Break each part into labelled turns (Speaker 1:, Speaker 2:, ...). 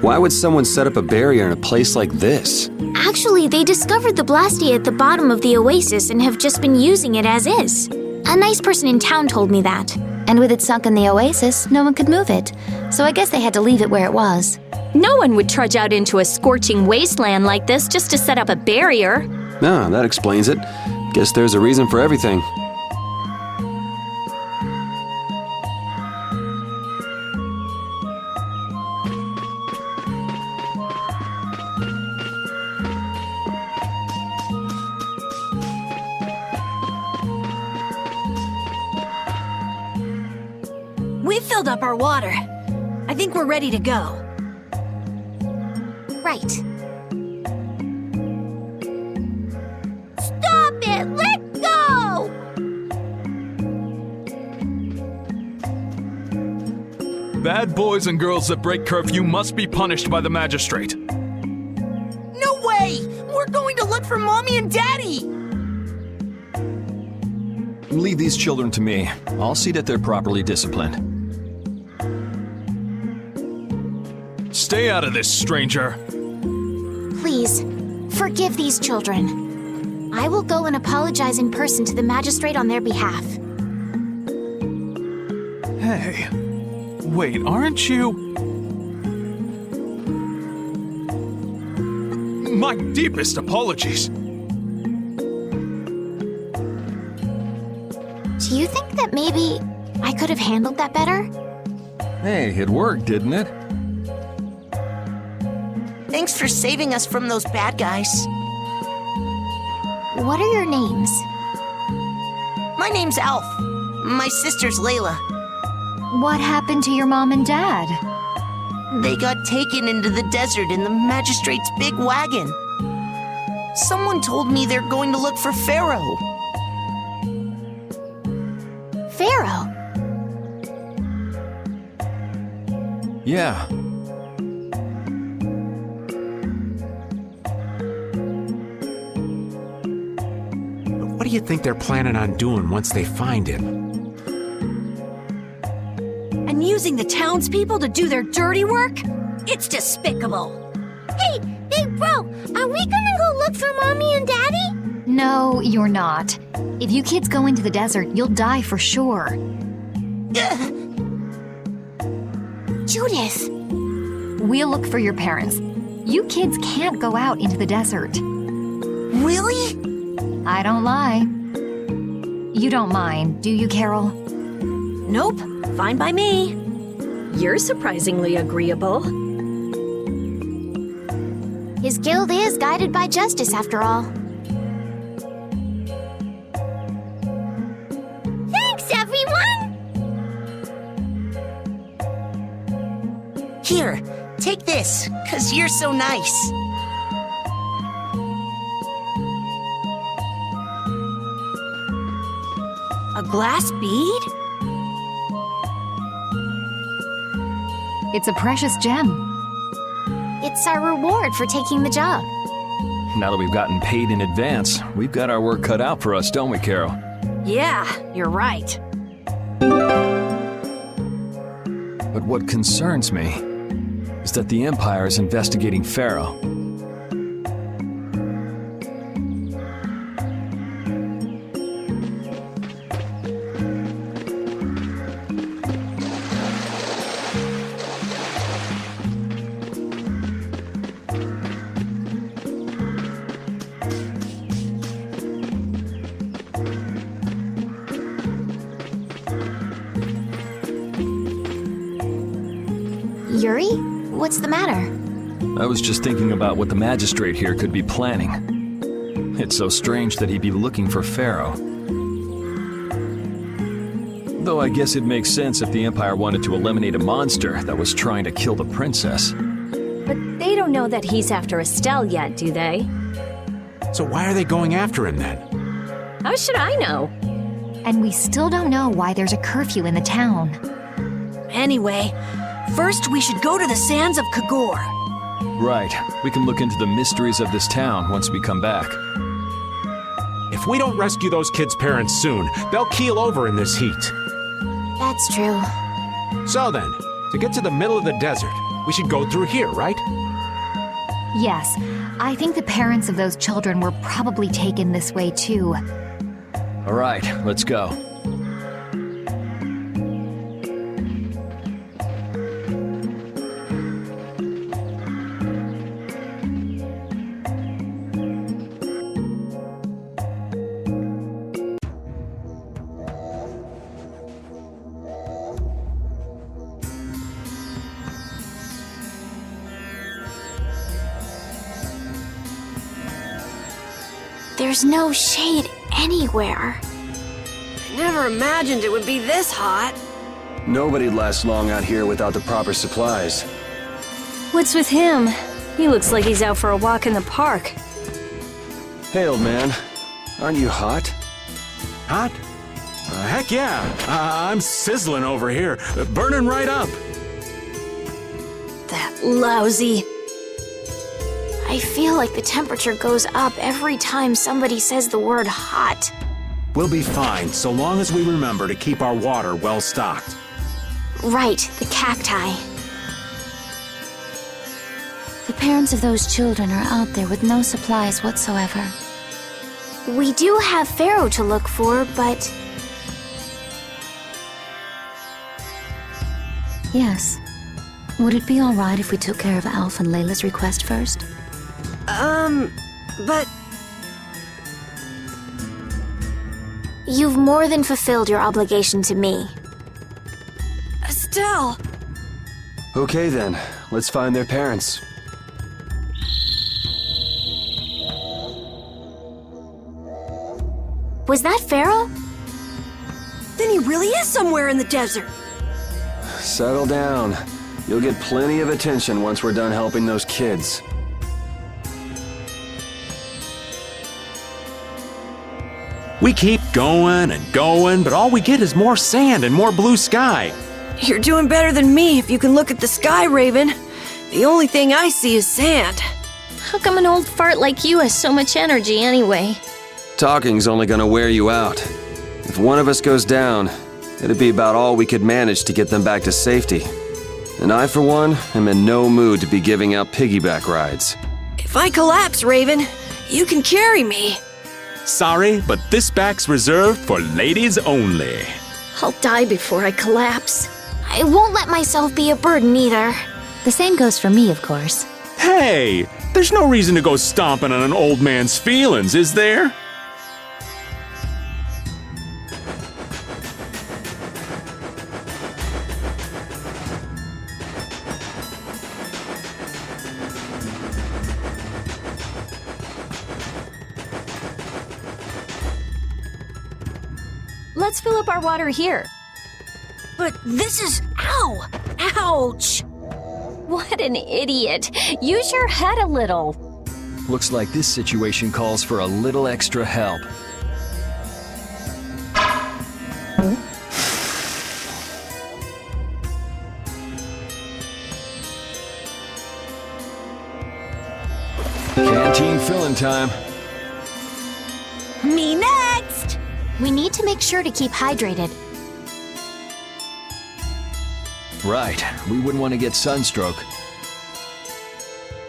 Speaker 1: Why would someone set up a barrier in a place like this?
Speaker 2: Actually, they discovered the Blastia at the bottom of the oasis and have just been using it as is. A nice person in town told me that.
Speaker 3: And with it sunk in the oasis, no one could move it. So I guess they had to leave it where it was.
Speaker 4: No one would trudge out into a scorching wasteland like this just to set up a barrier.
Speaker 1: Ah, that explains it. Guess there's a reason for everything.
Speaker 5: We filled up our water. I think we're ready to go.
Speaker 2: Right.
Speaker 5: Stop it! Let go!
Speaker 6: Bad boys and girls that break curfew must be punished by the magistrate.
Speaker 5: No way! We're going to look for Mommy and Daddy!
Speaker 7: Leave these children to me. I'll see that they're properly disciplined.
Speaker 6: Stay out of this, stranger.
Speaker 2: Please, forgive these children. I will go and apologize in person to the magistrate on their behalf.
Speaker 6: Hey, wait, aren't you... My deepest apologies.
Speaker 2: Do you think that maybe I could have handled that better?
Speaker 7: Hey, it worked, didn't it?
Speaker 5: Thanks for saving us from those bad guys.
Speaker 2: What are your names?
Speaker 5: My name's Alf. My sister's Layla.
Speaker 3: What happened to your mom and dad?
Speaker 5: They got taken into the desert in the magistrate's big wagon. Someone told me they're going to look for Pharaoh.
Speaker 2: Pharaoh?
Speaker 7: Yeah.
Speaker 8: What do you think they're planning on doing once they find him?
Speaker 5: And using the townspeople to do their dirty work? It's despicable.
Speaker 2: Hey, bro, are we gonna go look for Mommy and Daddy?
Speaker 3: No, you're not. If you kids go into the desert, you'll die for sure.
Speaker 2: Judith!
Speaker 3: We'll look for your parents. You kids can't go out into the desert.
Speaker 5: Really?
Speaker 3: I don't lie. You don't mind, do you, Carol?
Speaker 5: Nope, fine by me.
Speaker 4: You're surprisingly agreeable.
Speaker 2: His guild is guided by justice, after all. Thanks, everyone!
Speaker 5: Here, take this, 'cause you're so nice. A glass bead?
Speaker 3: It's a precious gem.
Speaker 2: It's our reward for taking the job.
Speaker 7: Now that we've gotten paid in advance, we've got our work cut out for us, don't we, Carol?
Speaker 5: Yeah, you're right.
Speaker 7: But what concerns me is that the Empire is investigating Pharaoh.
Speaker 2: Yuri? What's the matter?
Speaker 7: I was just thinking about what the magistrate here could be planning. It's so strange that he'd be looking for Pharaoh. Though I guess it makes sense if the Empire wanted to eliminate a monster that was trying to kill the princess.
Speaker 4: But they don't know that he's after Estelle yet, do they?
Speaker 8: So why are they going after him then?
Speaker 4: How should I know?
Speaker 3: And we still don't know why there's a curfew in the town.
Speaker 5: Anyway, first we should go to the sands of Kagor.
Speaker 7: Right. We can look into the mysteries of this town once we come back.
Speaker 8: If we don't rescue those kids' parents soon, they'll keel over in this heat.
Speaker 2: That's true.
Speaker 8: So then, to get to the middle of the desert, we should go through here, right?
Speaker 9: Yes, I think the parents of those children were probably taken this way too.
Speaker 7: All right, let's go.
Speaker 2: There's no shade anywhere.
Speaker 10: I never imagined it would be this hot.
Speaker 1: Nobody'd last long out here without the proper supplies.
Speaker 4: What's with him? He looks like he's out for a walk in the park.
Speaker 1: Hey, old man. Aren't you hot?
Speaker 8: Hot? Heck yeah. I'm sizzling over here. Burning right up.
Speaker 4: That lousy.
Speaker 2: I feel like the temperature goes up every time somebody says the word hot.
Speaker 8: We'll be fine, so long as we remember to keep our water well stocked.
Speaker 2: Right, the cacti.
Speaker 3: The parents of those children are out there with no supplies whatsoever.
Speaker 2: We do have Pharaoh to look for, but...
Speaker 3: Yes. Would it be alright if we took care of Alf and Layla's request first?
Speaker 10: But...
Speaker 2: You've more than fulfilled your obligation to me.
Speaker 10: Estelle!
Speaker 1: Okay then, let's find their parents.
Speaker 2: Was that Pharaoh?
Speaker 10: Then he really is somewhere in the desert.
Speaker 1: Settle down. You'll get plenty of attention once we're done helping those kids.
Speaker 8: We keep going and going, but all we get is more sand and more blue sky.
Speaker 10: You're doing better than me if you can look at the sky, Raven. The only thing I see is sand.
Speaker 4: How come an old fart like you has so much energy anyway?
Speaker 1: Talking's only gonna wear you out. If one of us goes down, it'd be about all we could manage to get them back to safety. And I, for one, am in no mood to be giving out piggyback rides.
Speaker 10: If I collapse, Raven, you can carry me.
Speaker 8: Sorry, but this back's reserved for ladies only.
Speaker 4: I'll die before I collapse.
Speaker 2: I won't let myself be a burden either.
Speaker 3: The same goes for me, of course.
Speaker 8: Hey, there's no reason to go stomping on an old man's feelings, is there?
Speaker 4: Let's fill up our water here.
Speaker 10: But this is... Ow! Ouch!
Speaker 4: What an idiot. Use your head a little.
Speaker 7: Looks like this situation calls for a little extra help. Canteen filling time.
Speaker 10: Me next!
Speaker 2: We need to make sure to keep hydrated.
Speaker 7: Right, we wouldn't want to get sunstroke.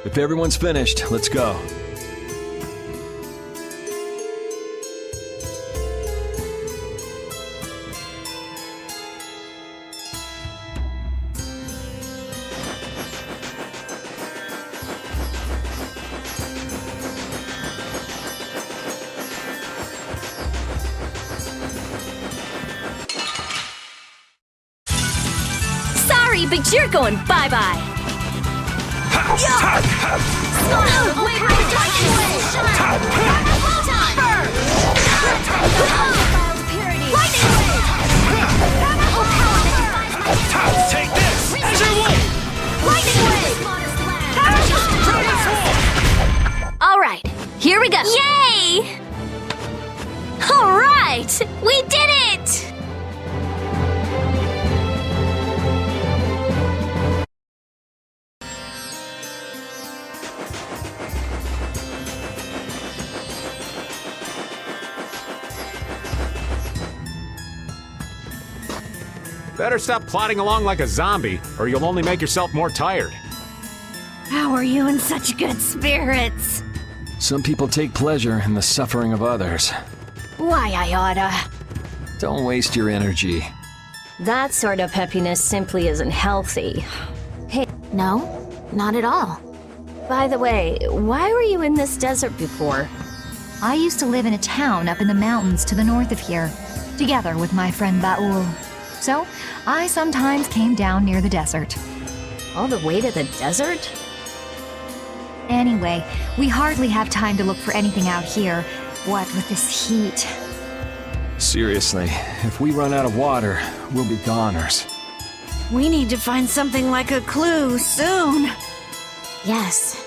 Speaker 7: If everyone's finished, let's go.
Speaker 4: But you're going bye-bye.
Speaker 6: Take this as your way.
Speaker 4: All right, here we go. Yay! All right, we did it!
Speaker 8: Better stop plodding along like a zombie, or you'll only make yourself more tired.
Speaker 10: Our
Speaker 4: are you in such good spirits?
Speaker 7: Some people take pleasure in the suffering of others.
Speaker 4: Why, I oughta.
Speaker 7: Don't waste your energy.
Speaker 4: That sort of peppiness simply isn't healthy. Hey,
Speaker 2: No, not at all.
Speaker 4: by the way, why were you in this desert before?
Speaker 9: I used to live in a town up in the mountains to the north of here, together with my friend Baul. So, I sometimes came down near the desert.
Speaker 4: All the way to the desert?
Speaker 9: Anyway, we hardly have time to look for anything out here. What with this heat?
Speaker 7: Seriously, if we run out of water, we'll be goners.
Speaker 10: We need to find something like a clue soon.
Speaker 2: Yes.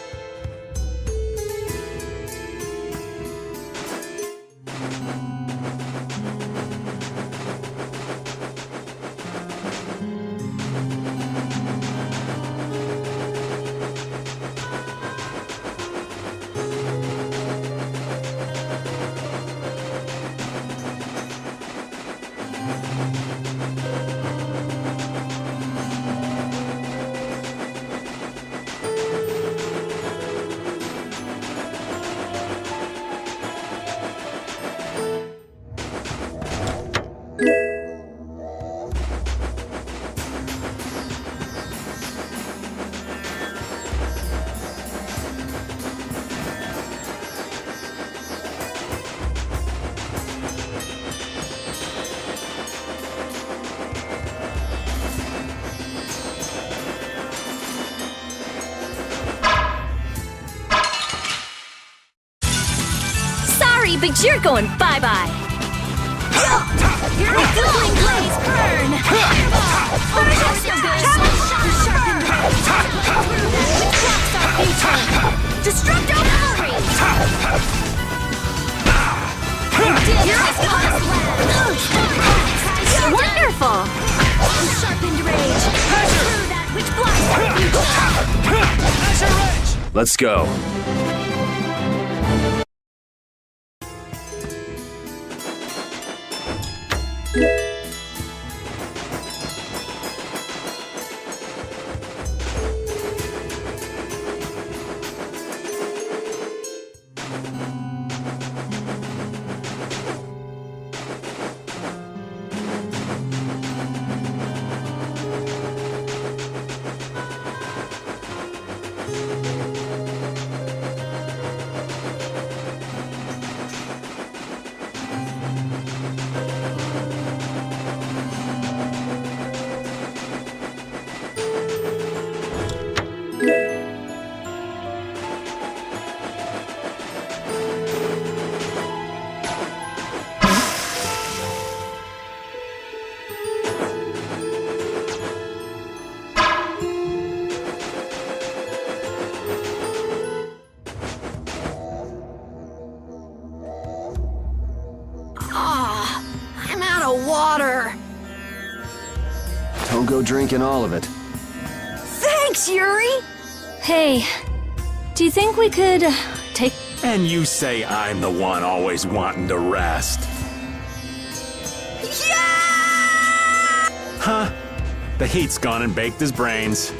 Speaker 4: Sorry, but you're going bye-bye. Your glowing blaze burn! Burn us so good! Blocks our future! Destructo Fury! Wonderful! Sharpened rage! Through that which blocks our future!
Speaker 1: Let's go.
Speaker 10: I'm out of water.
Speaker 1: Don't go drinking all of it.
Speaker 10: Thanks, Yuri.
Speaker 4: Hey, do you think we could take...
Speaker 8: And you say I'm the one always wanting to rest.
Speaker 10: Yeah!
Speaker 8: Huh? The heat's gone and baked his brains.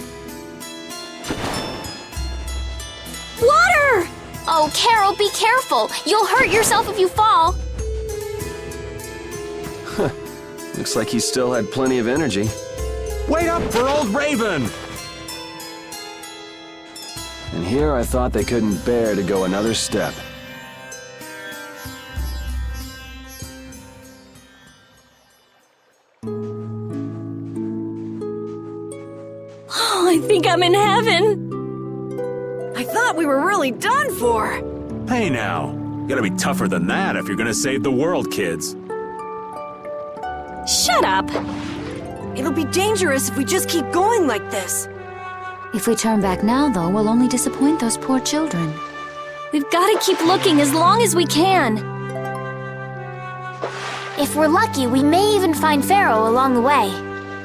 Speaker 4: Water!
Speaker 2: Oh, Carol, be careful! You'll hurt yourself if you fall!
Speaker 1: Looks like he still had plenty of energy.
Speaker 8: Wait up for old Raven!
Speaker 1: And here I thought they couldn't bear to go another step.
Speaker 4: Oh, I think I'm in heaven.
Speaker 10: I thought we were really done for.
Speaker 8: Hey now, you gotta be tougher than that if you're gonna save the world, kids.
Speaker 4: Shut up.
Speaker 10: It'll be dangerous if we just keep going like this.
Speaker 3: If we turn back now, though, we'll only disappoint those poor children.
Speaker 4: We've got to keep looking as long as we can.
Speaker 2: If we're lucky, we may even find Pharaoh along the way.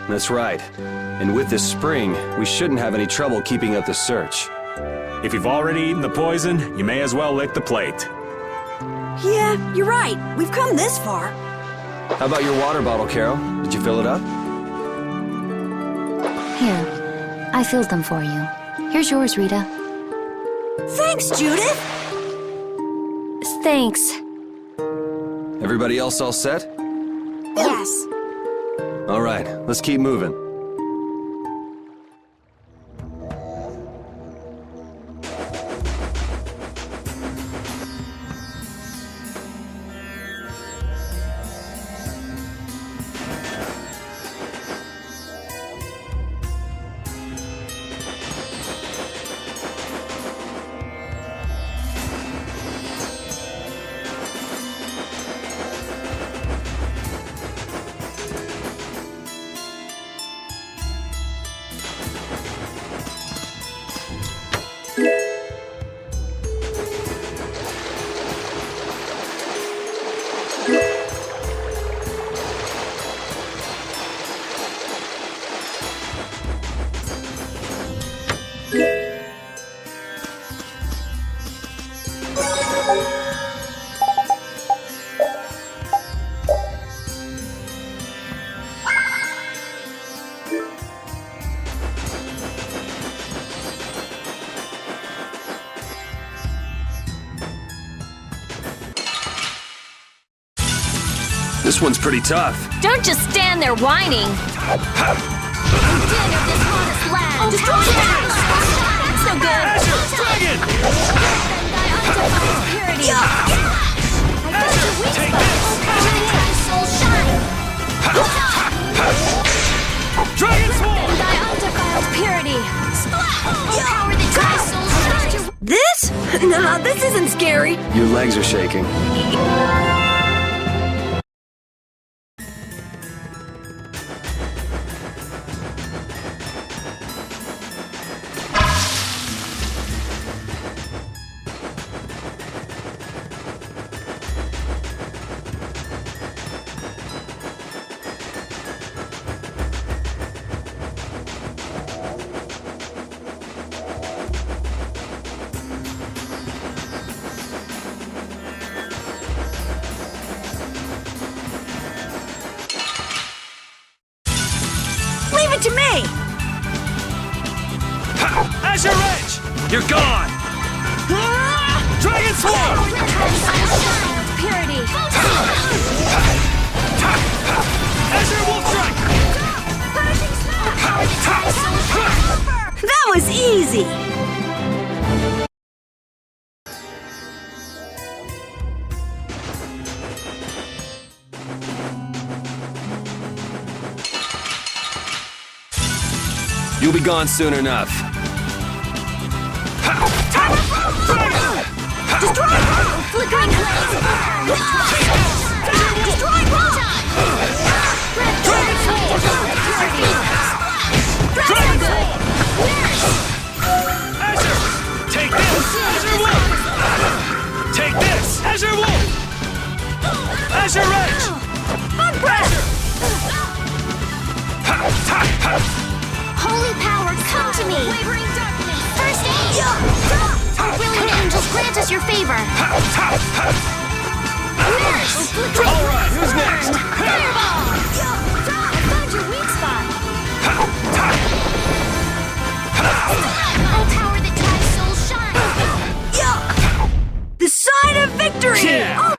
Speaker 1: That's right. And with this spring, we shouldn't have any trouble keeping up the search.
Speaker 8: If you've already eaten the poison, you may as well lick the plate.
Speaker 10: Yeah, you're right. We've come this far.
Speaker 1: How about your water bottle, Carol? Did you fill it up?
Speaker 3: Here, I filled them for you. Here's yours, Rita.
Speaker 10: Thanks, Judith!
Speaker 4: Thanks.
Speaker 1: Everybody else all set?
Speaker 2: Yes.
Speaker 1: All right, let's keep moving. This one's pretty tough.
Speaker 4: Don't just stand there whining. Din of this modest land. Destroy it! That's no good.
Speaker 6: Azure, dragon!
Speaker 4: Purity.
Speaker 6: Azure, take this! Dragon Swarm!
Speaker 4: Thy undefiled purity. Power that thy soul shines.
Speaker 10: This? Nah, this isn't scary.
Speaker 1: Your legs are shaking.
Speaker 10: Leave it to me!
Speaker 6: Azure Edge! You're gone! Dragon Swarm!
Speaker 4: Purity.
Speaker 6: Azure Wolf Strike!
Speaker 10: That was easy!
Speaker 1: You'll be gone soon enough.
Speaker 4: Flickering blaze. Destroy photon.
Speaker 6: Azure! Take this! Azure Wolf! Take this! Azure Wolf! Azure Edge!
Speaker 2: Holy power, come to me! First aid! Our willing angels, grant us your favor! Nurse!
Speaker 6: All right, who's next?
Speaker 2: Fireball! I found your weak spot! Oh, power that tries soul shine!
Speaker 10: The sign of victory!
Speaker 6: Yeah.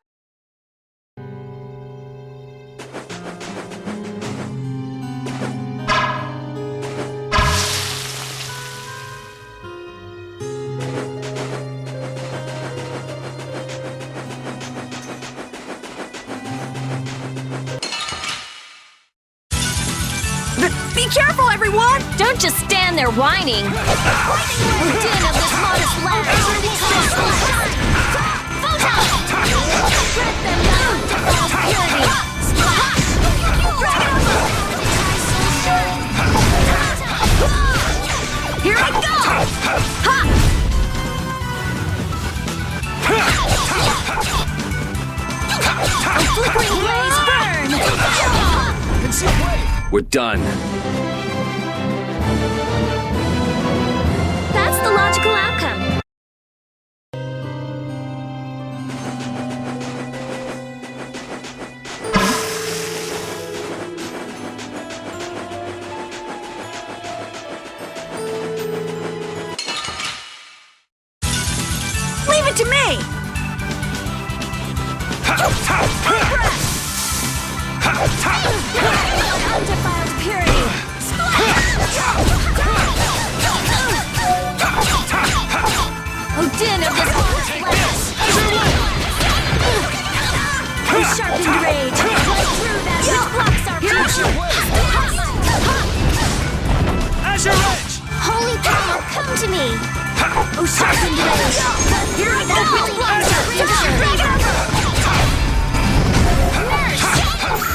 Speaker 10: Be careful, everyone!
Speaker 4: Don't just stand there whining. Din of this modest land. Photon! Let them know defiled purity. Here I go! Ha! A flickering blaze burn!
Speaker 1: We're done.
Speaker 4: That's the logical outcome.
Speaker 10: to me!
Speaker 4: Undefiled purity! Oh, din of this monstrous oh, sharpened rage! Right through that which blocks our future!
Speaker 6: Azure Edge!
Speaker 2: Holy power, come to me!
Speaker 4: Oh, sharpened rage! Here I go! Which blocks our future!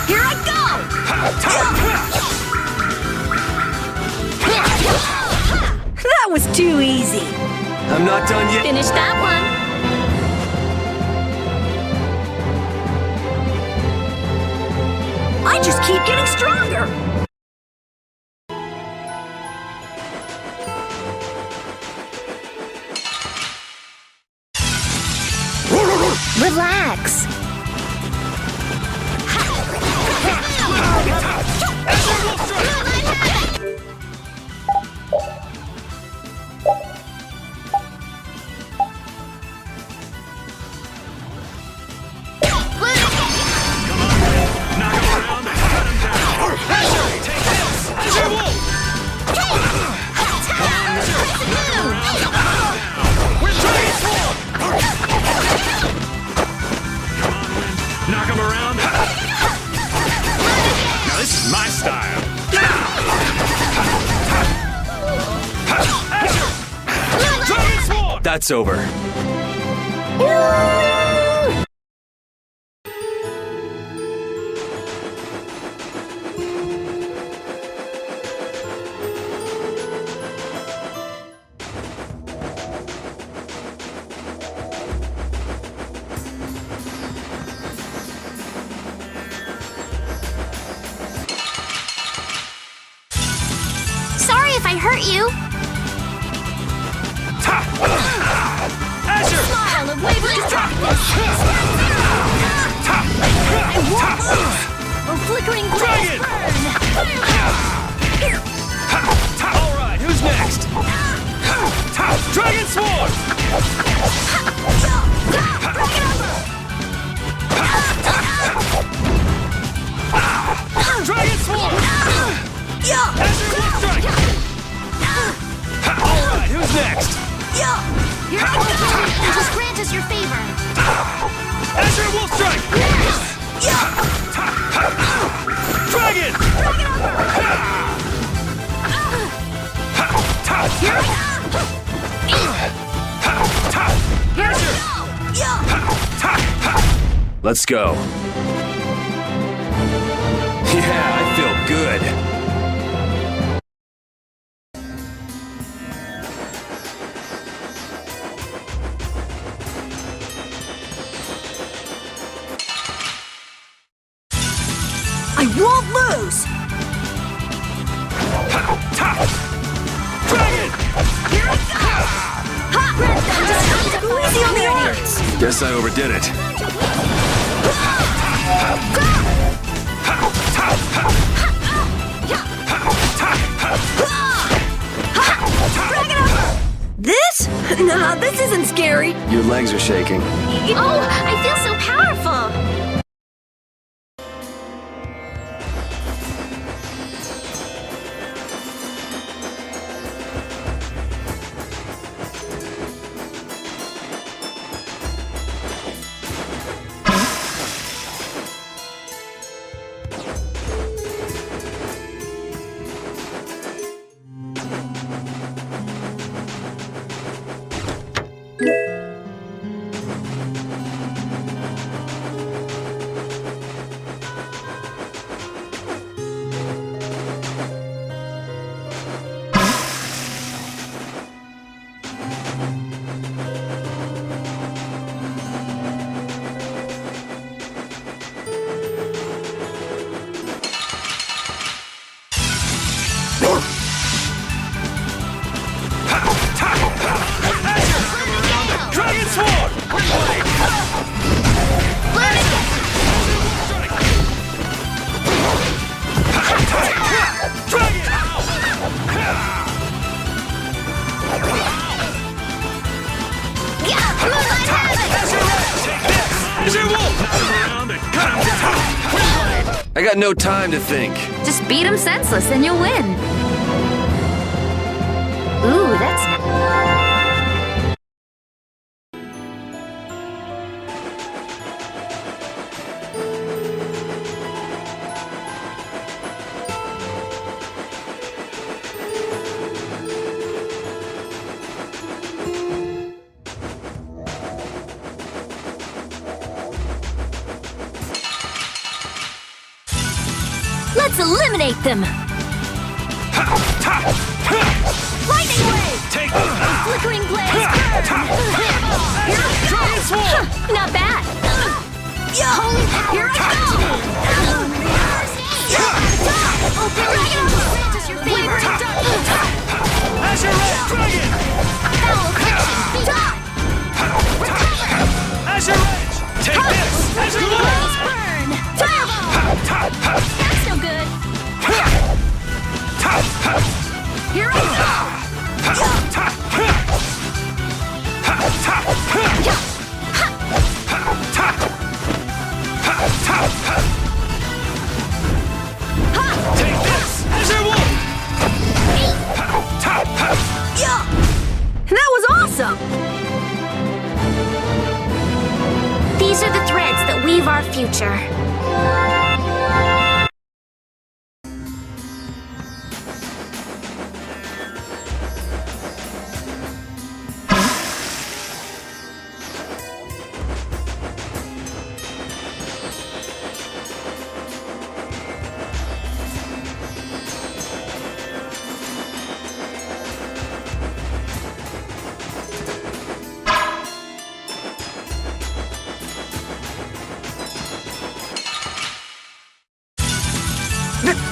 Speaker 10: Here I go! That was too easy.
Speaker 1: I'm not done yet.
Speaker 4: Finish that one!
Speaker 10: I just keep getting stronger.
Speaker 3: Relax.
Speaker 6: Knock him around. Now this is my style. Dragon Sword!
Speaker 1: That's over.
Speaker 2: Sorry if I hurt you.
Speaker 6: Azure!
Speaker 4: Smile of waveless darkness! I won't lose! Oh, flickering blaze burn!
Speaker 6: Alright, who's next? Dragon Sword! Dragon Sword! Azure Wolf Strike! Alright, who's next?
Speaker 2: Here I go. And just grant us your favor.
Speaker 6: Azure Wolf Strike! Dragon!
Speaker 1: Let's go. Yeah, I feel good.
Speaker 10: I won't lose.
Speaker 6: Dragon!
Speaker 10: Go easy on the arms.
Speaker 1: Guess I overdid it.
Speaker 10: This? Nah, this isn't scary.
Speaker 1: Your legs are shaking.
Speaker 2: Oh, I feel so powerful.
Speaker 1: I got no time to think.
Speaker 3: Just beat him senseless and you'll win. Ooh, that's not...
Speaker 4: Let's eliminate them! Lightning wave!
Speaker 6: Take this!
Speaker 4: Flickering blaze! Burn! Not bad! Holy power! Here I go! Grant us your favor!
Speaker 6: Azure Red Dragon!
Speaker 4: Foul affliction!
Speaker 6: Azure Edge! Take this! Azure
Speaker 4: Blaze
Speaker 6: Red!
Speaker 4: burn! Turbo! That's no good! Here I go!
Speaker 6: Take this! Azure Wolf!
Speaker 10: That was awesome!
Speaker 2: These are the threads that weave our future.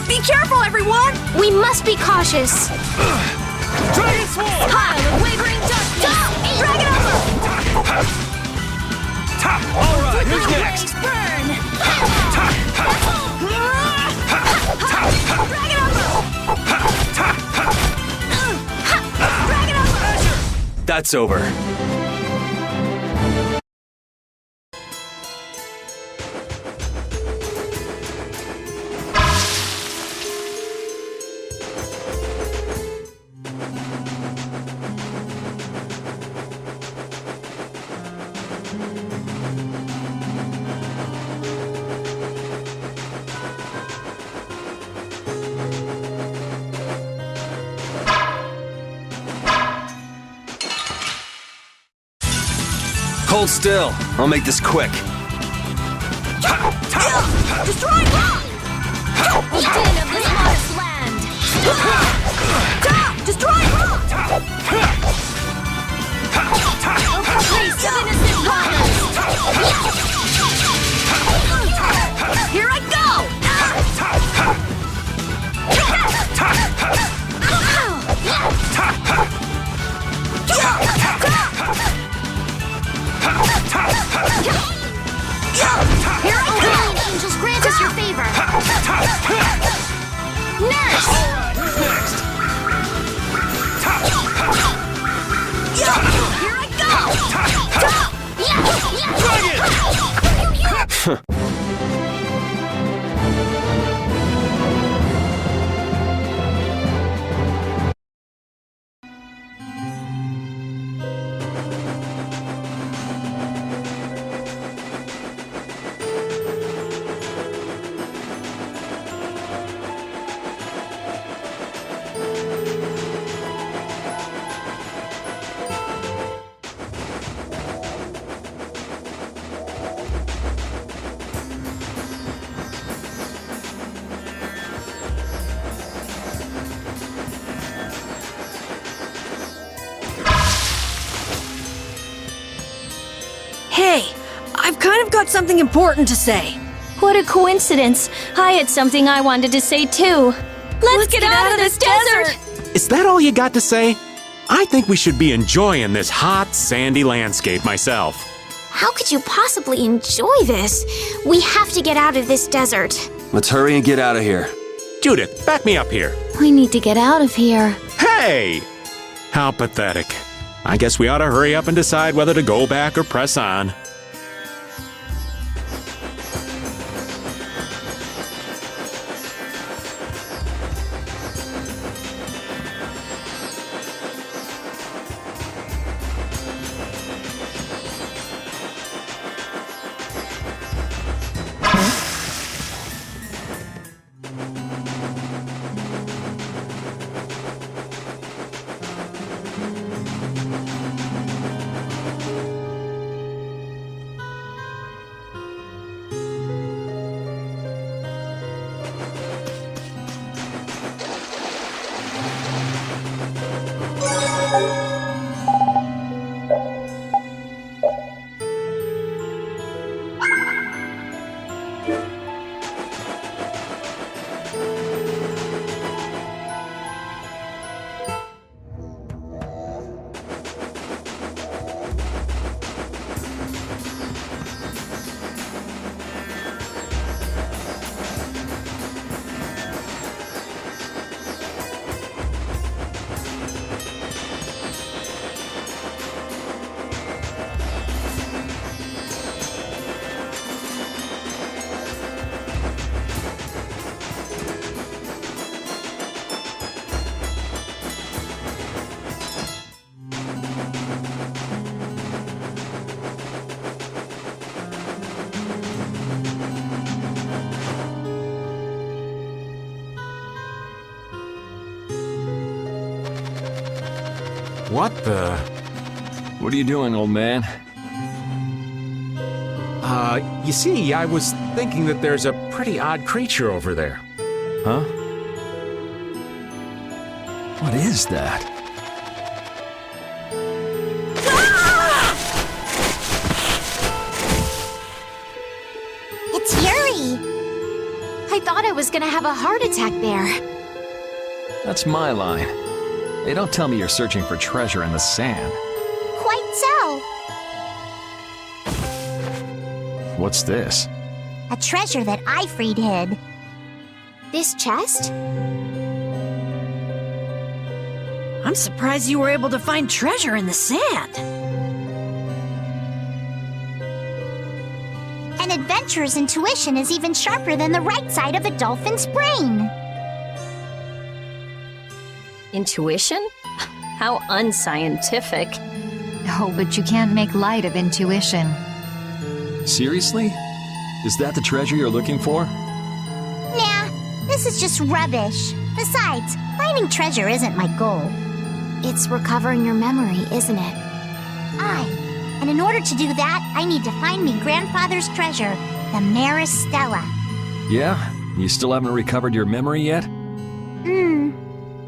Speaker 10: Be careful, everyone!
Speaker 2: We must be cautious.
Speaker 6: Dragon Swarm!
Speaker 4: Pile of wavering dust!
Speaker 10: Drag it over!
Speaker 6: Alright, who's next?
Speaker 4: Burn!
Speaker 10: Drag it over! Drag it over!
Speaker 1: That's over. Hold still. I'll make this quick.
Speaker 10: Destroy rock!
Speaker 4: The din of this lost land!
Speaker 10: Destroy rock!
Speaker 4: Place of innocent waters!
Speaker 10: Here I go!
Speaker 2: Here I go! Angels, grant us your favor. Nurse!
Speaker 6: Alright, who's next?
Speaker 10: Here I go!
Speaker 6: Dragon!
Speaker 10: Hey, I've kind of got something important to say.
Speaker 4: What a coincidence! I had something I wanted to say too. Let's get out of this desert!
Speaker 8: Is that all you got to say? I think we should be enjoying this hot, sandy landscape myself.
Speaker 2: How could you possibly enjoy this? We have to get out of this desert.
Speaker 1: Let's hurry and get out of here.
Speaker 8: Judith, back me up here.
Speaker 3: We need to get out of here.
Speaker 8: Hey! How pathetic. I guess we ought to hurry up and decide whether to go back or press on. What the?
Speaker 7: What are you doing, old man?
Speaker 8: You see, I was thinking that there's a pretty odd creature over there.
Speaker 7: Huh? What is that?
Speaker 2: It's Yuri! I thought I was gonna have a heart attack there.
Speaker 7: That's my line. Hey, don't tell me you're searching for treasure in the sand.
Speaker 2: Quite so.
Speaker 7: What's this?
Speaker 2: A treasure that I freed hid. This chest?
Speaker 10: I'm surprised you were able to find treasure in the sand.
Speaker 2: An adventurer's intuition is even sharper than the right side of a dolphin's brain.
Speaker 4: Intuition? How unscientific.
Speaker 9: Oh, but you can't make light of intuition.
Speaker 7: Seriously? Is that the treasure you're looking for?
Speaker 2: Nah, this is just rubbish. Besides, finding treasure isn't my goal. It's recovering your memory, isn't it? And in order to do that, I need to find me grandfather's treasure, the Maris Stella.
Speaker 7: Yeah? You still haven't recovered your memory yet?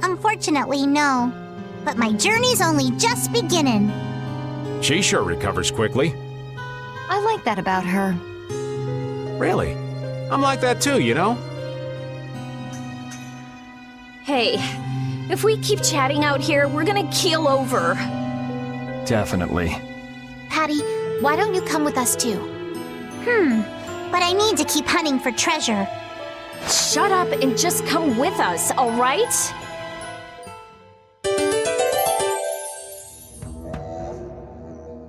Speaker 2: Unfortunately, no. But my journey's only just beginning.
Speaker 8: She sure recovers quickly.
Speaker 9: I like that about her.
Speaker 8: Really? I'm like that too, you know?
Speaker 4: Hey, if we keep chatting out here, we're gonna keel over.
Speaker 7: Definitely.
Speaker 2: Patty, why don't you come with us too? But I need to keep hunting for treasure.
Speaker 4: Shut up and just come with us, all right?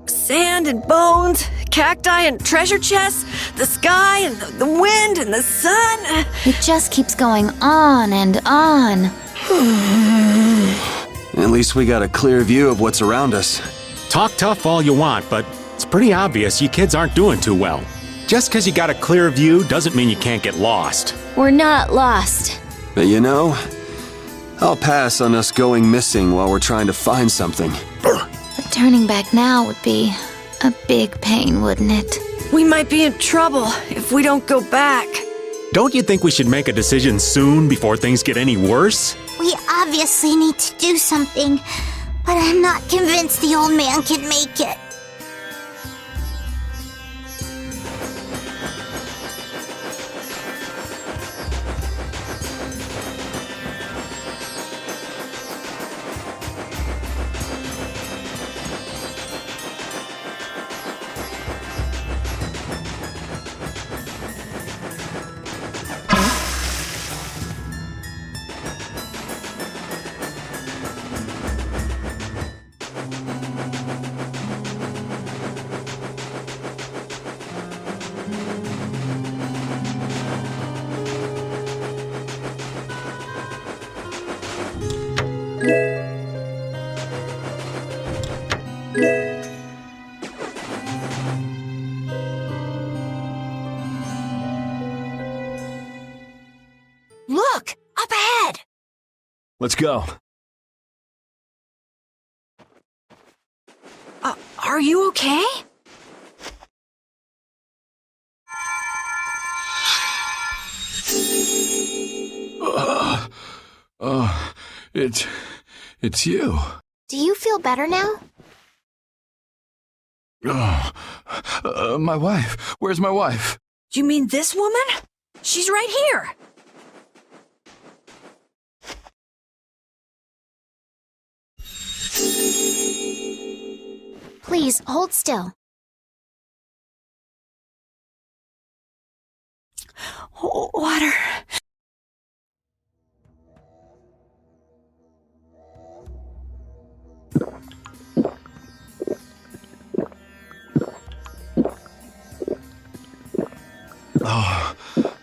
Speaker 10: Sand and bones, cacti and treasure chests, the sky and the wind and the sun.
Speaker 3: It just keeps going on and on.
Speaker 1: At least we got a clear view of what's around us.
Speaker 8: Talk tough all you want, but it's pretty obvious you kids aren't doing too well. Just because you got a clear view doesn't mean you can't get lost.
Speaker 4: We're not lost.
Speaker 1: But you know, I'll pass on us going missing while we're trying to find something.
Speaker 3: But turning back now would be a big pain, wouldn't it?
Speaker 10: We might be in trouble if we don't go back.
Speaker 8: Don't you think we should make a decision soon before things get any worse?
Speaker 2: We obviously need to do something, but I'm not convinced the old man can make it.
Speaker 10: Look, up ahead.
Speaker 7: Let's go.
Speaker 10: Are you okay?
Speaker 6: It's you.
Speaker 2: Do you feel better now?
Speaker 6: My wife. Where's my wife?
Speaker 10: You mean this woman? She's right here.
Speaker 2: Please, hold still.
Speaker 10: Water.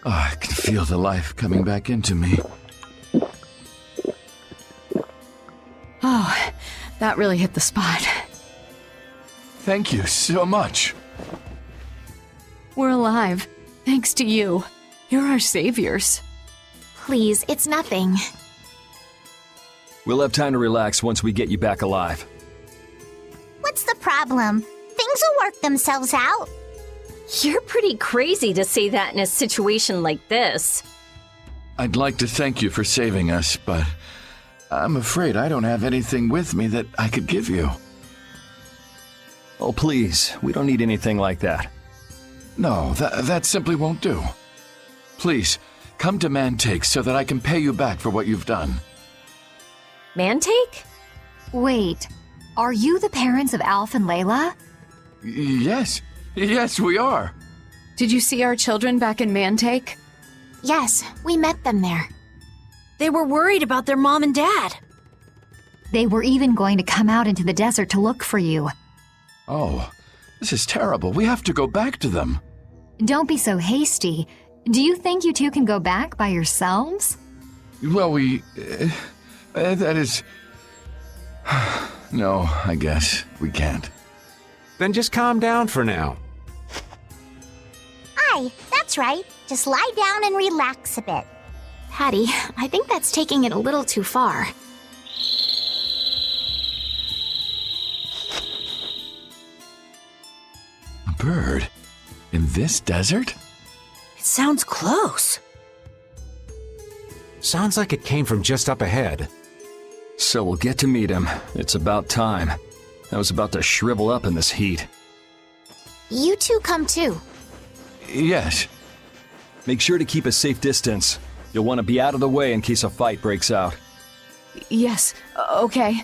Speaker 6: I can feel the life coming back into me.
Speaker 10: Oh, that really hit the spot.
Speaker 6: Thank you so much.
Speaker 10: We're alive, thanks to you. You're our saviors.
Speaker 2: Please, it's nothing.
Speaker 7: We'll have time to relax once we get you back alive.
Speaker 2: problem. Things will work themselves out.
Speaker 4: You're pretty crazy to say that in a situation like this.
Speaker 11: I'd like to thank you for saving us, but I'm afraid I don't have anything with me that I could give you.
Speaker 7: Oh, please, we don't need anything like that.
Speaker 11: No, that simply won't do. Please, come to Mantake so that I can pay you back for what you've done.
Speaker 4: Mantake?
Speaker 9: Wait, are you the parents of Alf and Layla?
Speaker 11: Yes, we are.
Speaker 10: Did you see our children back in Mantake?
Speaker 3: Yes, we met them there.
Speaker 10: They were worried about their mom and dad.
Speaker 9: They were even going to come out into the desert to look for you.
Speaker 11: Oh, this is terrible. We have to go back to them.
Speaker 9: Don't be so hasty. Do you think you two can go back by yourselves?
Speaker 11: Well, that is... No, I guess we can't.
Speaker 8: Then just calm down for now.
Speaker 2: Aye, that's right. Just lie down and relax a bit.
Speaker 3: Patty, I think that's taking it a little too far.
Speaker 11: A bird? In this desert?
Speaker 10: It sounds close.
Speaker 8: Sounds like it came from just up ahead.
Speaker 7: So we'll get to meet him. It's about time. I was about to shrivel up in this heat.
Speaker 3: You two come too.
Speaker 11: Yes.
Speaker 7: Make sure to keep a safe distance. You'll want to be out of the way in case a fight breaks out.
Speaker 10: Yes, okay.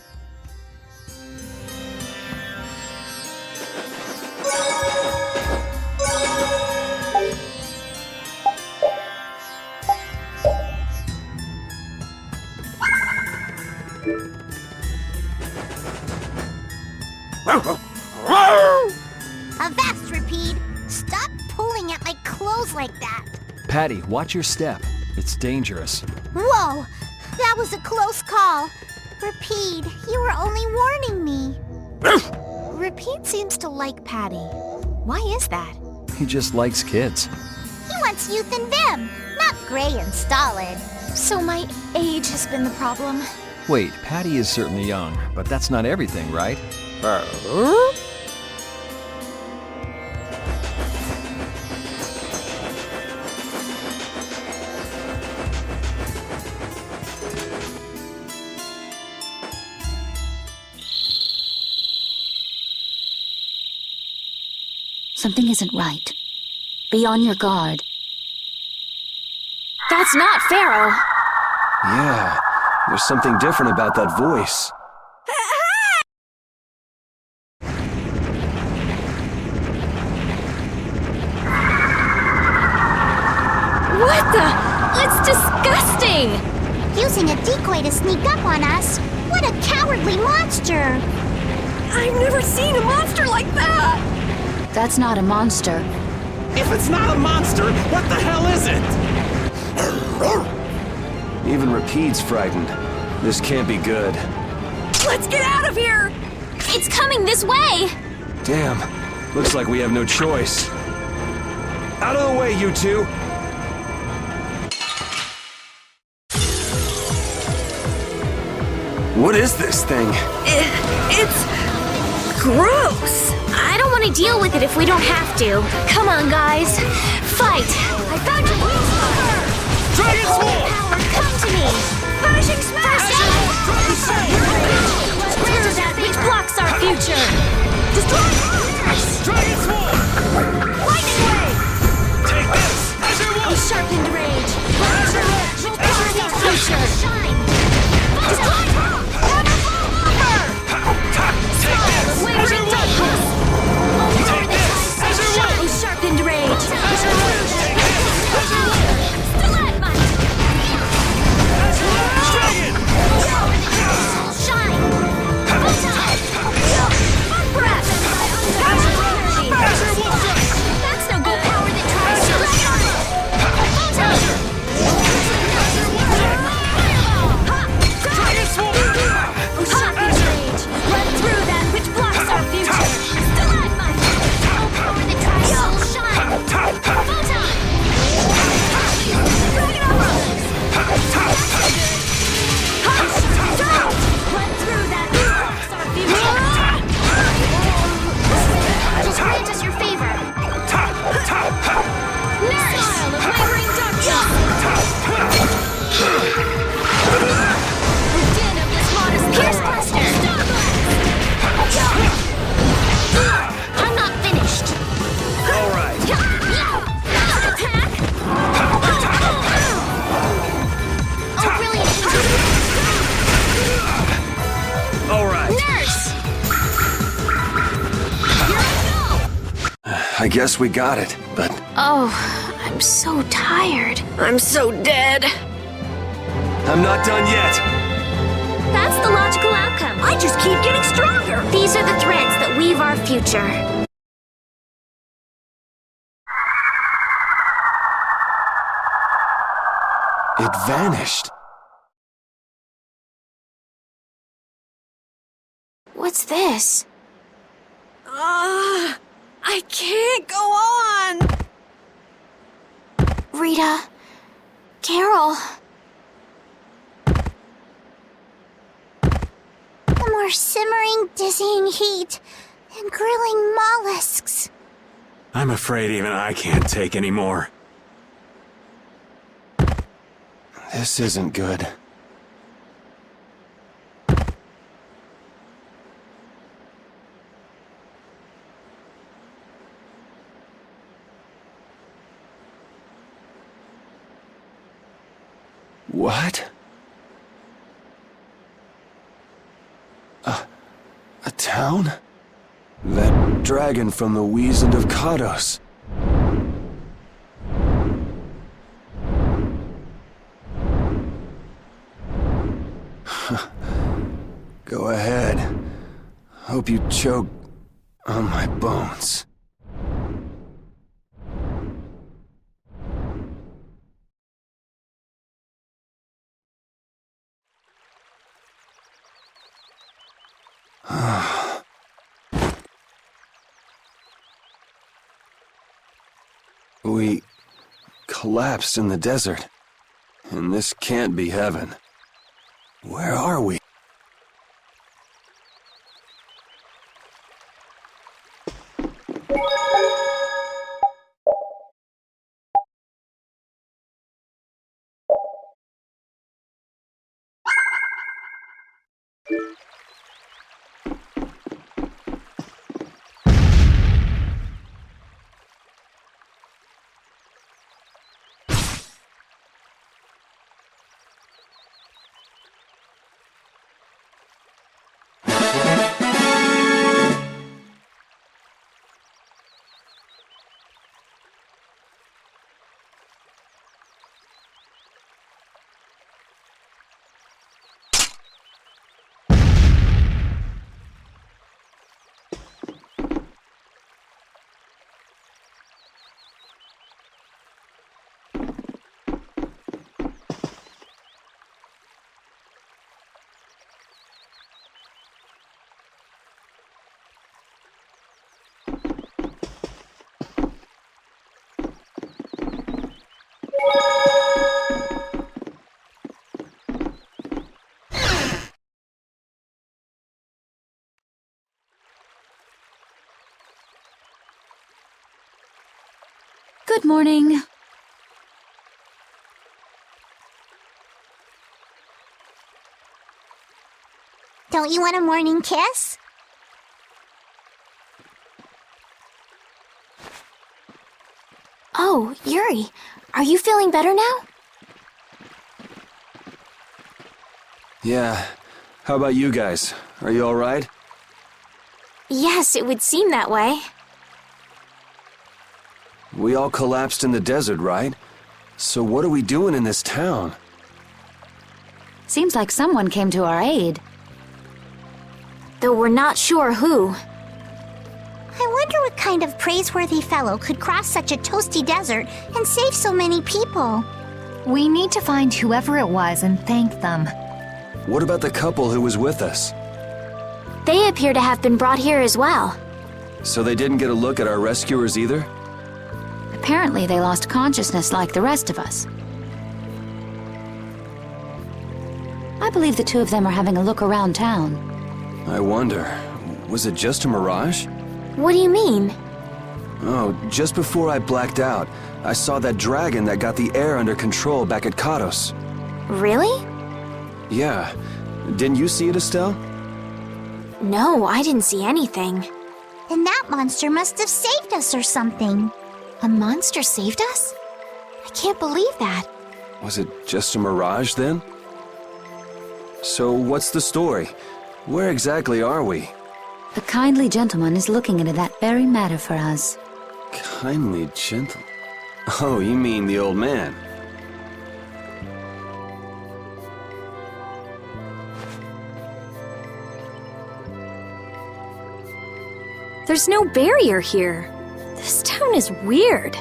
Speaker 2: Avast, Rapide! Stop pulling at my clothes like that!
Speaker 7: Patty, watch your step. It's dangerous.
Speaker 2: Whoa! That was a close call. Rapide, you were only warning me.
Speaker 3: Rapide seems to like Patty. Why is that?
Speaker 7: He just likes kids.
Speaker 2: He wants youth and vim, not gray and stolid.
Speaker 3: So my age has been the problem.
Speaker 7: Wait, Patty is certainly young, but that's not everything, right?
Speaker 3: Something isn't right. Be on your guard.
Speaker 4: That's not Pharaoh.
Speaker 1: Yeah, there's something different about that voice.
Speaker 4: What the? It's disgusting!
Speaker 2: Using a decoy to sneak up on us? What a cowardly monster!
Speaker 10: I've never seen a monster like that!
Speaker 3: That's not a monster.
Speaker 12: If it's not a monster, what the hell is it?
Speaker 1: Even Rapide's frightened. This can't be good.
Speaker 10: Let's get out of here!
Speaker 4: It's coming this way!
Speaker 1: Damn, looks like we have no choice. Out of the way, you two! What is this thing?
Speaker 10: It's gross!
Speaker 4: I don't want to deal with it if we don't have to. Come on, guys. Fight! I found your wings, Lover!
Speaker 12: Dragon Sword!
Speaker 4: Power, come to me!
Speaker 10: Finishing smash!
Speaker 4: Clear that which blocks our future!
Speaker 12: Dragon Sword!
Speaker 10: Lightning wave!
Speaker 12: Take this! Azure
Speaker 4: A
Speaker 12: Wolf!
Speaker 4: sharpened rage!
Speaker 12: Azure Edge!
Speaker 4: We'll block our future! Shine!
Speaker 12: Take this!
Speaker 4: Wavering darkness!
Speaker 12: Take this! Azure Wolf!
Speaker 4: A sharpened rage!
Speaker 12: Azure Edge! Take this! Azure Wolf!
Speaker 4: Stalagmite!
Speaker 12: Dragon!
Speaker 4: Shine! Breath!
Speaker 12: Azure
Speaker 1: I guess we got it, but...
Speaker 3: Oh, I'm so tired.
Speaker 10: I'm so dead.
Speaker 1: I'm not done yet!
Speaker 4: That's the logical outcome.
Speaker 10: I just keep getting stronger.
Speaker 4: These are the threads that weave our future.
Speaker 1: It vanished.
Speaker 3: What's this?
Speaker 10: I can't go on.
Speaker 3: Rita. Carol.
Speaker 2: The more simmering, dizzying heat and grilling mollusks.
Speaker 8: I'm afraid even I can't take any more.
Speaker 1: This isn't good. What? A town? That dragon from the Wizened of Kados. Go ahead. Hope you choke on my bones. We collapsed in the desert, and this can't be heaven. Where are we?
Speaker 3: Good morning.
Speaker 2: Don't you want a morning kiss?
Speaker 3: Oh, Yuri, are you feeling better now?
Speaker 1: Yeah. How about you guys? Are you alright?
Speaker 4: Yes, it would seem that way.
Speaker 1: We all collapsed in the desert, right? So what are we doing in this town?
Speaker 3: Seems like someone came to our aid.
Speaker 4: Though we're not sure who.
Speaker 2: I wonder what kind of praiseworthy fellow could cross such a toasty desert and save so many people.
Speaker 9: We need to find whoever it was and thank them.
Speaker 1: What about the couple who was with us?
Speaker 4: They appear to have been brought here as well.
Speaker 1: So they didn't get a look at our rescuers either?
Speaker 3: Apparently they lost consciousness like the rest of us. I believe the two of them are having a look around town.
Speaker 1: I wonder, was it just a mirage?
Speaker 4: What do you mean?
Speaker 1: Oh, just before I blacked out, I saw that dragon that got the air under control back at Kados.
Speaker 4: Really?
Speaker 1: Yeah. Didn't you see it, Estelle?
Speaker 4: No, I didn't see anything.
Speaker 2: Then that monster must have saved us or something.
Speaker 3: A monster saved us? I can't believe that.
Speaker 1: Was it just a mirage then? So what's the story? Where exactly are we?
Speaker 3: A kindly gentleman is looking into that very matter for us.
Speaker 1: Kindly gentle. Oh, you mean the old man.
Speaker 4: There's no barrier here. This town is weird.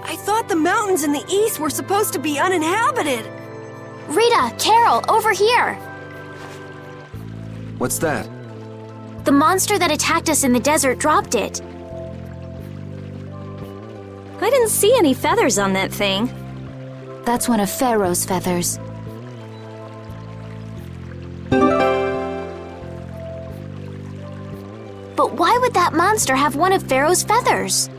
Speaker 10: I thought the mountains in the east were supposed to be uninhabited.
Speaker 2: Rita, Carol, over here!
Speaker 1: What's that?
Speaker 2: The monster that attacked us in the desert dropped it.
Speaker 4: I didn't see any feathers on that thing.
Speaker 3: That's one of Pharaoh's feathers.
Speaker 2: But why would that monster have one of Pharaoh's feathers?